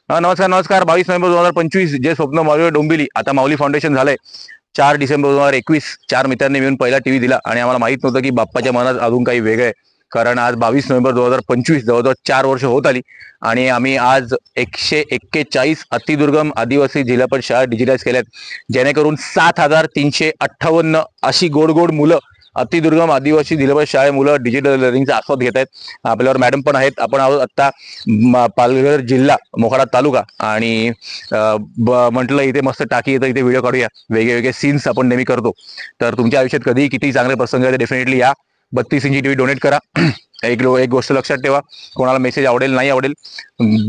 नमस्कार नमस्कार. 22 नोव्हेंबर 2025 जे स्वप्न माऊली डोंबिवली आता माऊली फाउंडेशन झालंय. 4 डिसेंबर 2021 4 मित्रांनी मिळून पहिला टीव्ही दिला आणि आम्हाला माहित नव्हतं की बाप्पाच्या मनात अजून काही वेगळं आहे. कारण आज 22 नोव्हेंबर 2025 जवळजवळ 4 वर्ष होत आली आणि आम्ही आज 141 अतिदुर्गम आदिवासी जिल्हा परिषद शाळा डिजिटाईज केल्यात, जेणेकरून 7358 अशी गोड गोड मुलं अतिदुर्गम आदिवासी जिल्हा परिषद शाळे मुलं डिजिटल लर्निंगचा आस्वाद घेत आहेत. आपल्यावर मॅडम पण आहेत. आपण आहोत आता पालघर जिल्हा मोखाडा तालुका आणि म्हटलं इथे मस्त टाकी येतं, इथे व्हिडिओ काढूया. वेगळे वेगळे सीन्स आपण नेहमी करतो. तर तुमच्या आयुष्यात कधी किती चांगले प्रसंग आहे डेफिनेटली या 32 इंची टीव्ही डोनेट करा. एक गोष्ट लक्षात ठेवा, कोणाला मेसेज आवडेल नाही आवडेल,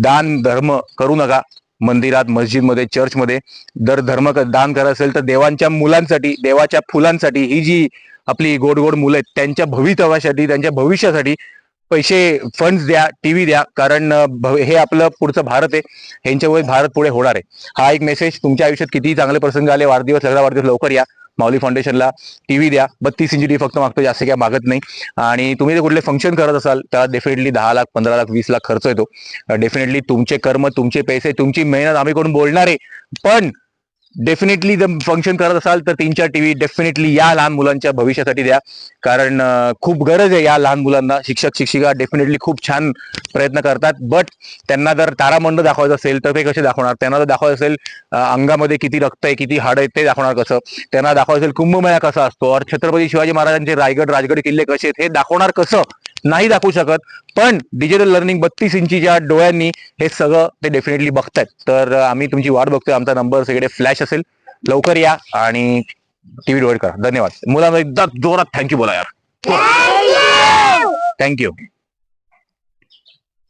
दान धर्म करू नका. मंदिरात, मस्जिदमध्ये, चर्चमध्ये जर दान करत असेल तर देवांच्या मुलांसाठी, देवाच्या फुलांसाठी, ही जी आपली गोड गोड मुलं आहेत त्यांच्या भवितव्यासाठी, त्यांच्या भविष्यासाठी पैसे, फंड्स द्या, टीव्ही द्या. कारण हे आपलं पुढचं भारत आहे. ह्यांच्यामुळे भारत पुढे होणार आहे. हा एक मेसेज. तुमच्या आयुष्यात किती चांगले प्रसंग आले, वाढदिवस, लग्न वाढदिवस, लवकर या माऊली फाउंडेशनला, टीव्ही द्या. 32 इंची टीव्ही फक्त मागतो, जास्त काय मागत नाही. आणि तुम्ही जर कुठले फंक्शन करत असाल तर डेफिनेटली 10 लाख, 15 लाख, 20 लाख खर्च येतो. डेफिनेटली तुमचे कर्म, तुमचे पैसे, तुमची मेहनत आम्ही करून बोलणार आहे. पण डेफिनेटली जर फंक्शन करत असाल तर 3-4 टीव्ही डेफिनेटली या लहान मुलांच्या भविष्यासाठी द्या. कारण खूप गरज आहे या लहान मुलांना. शिक्षक शिक्षिका डेफिनेटली खूप छान प्रयत्न करतात, बट त्यांना जर तारामंड दाखवायचं असेल तर ते कसे दाखवणार? त्यांना जर दाखवायचं असेल अंगामध्ये किती रक्त आहे, किती हाड आहेत, ते दाखवणार कसं? त्यांना दाखवायचं असेल कुंभमेळा कसा असतो, और छत्रपती शिवाजी महाराजांचे राजगड किल्ले कसे आहेत, हे दाखवणार कसं? नाही दाखवू शकत. पण डिजिटल लर्निंग 32 इंचीच्या डोळ्यांनी हे सगळं ते डेफिनेटली बघतायत. तर आम्ही तुमची वाट बघतोय. आमचा नंबर सगळे फ्लॅश असेल. लवकर या आणि टीव्ही डोनेट करा. धन्यवाद. मुलांना एकदा जोरात थँक्यू बोला यार. थँक्यू.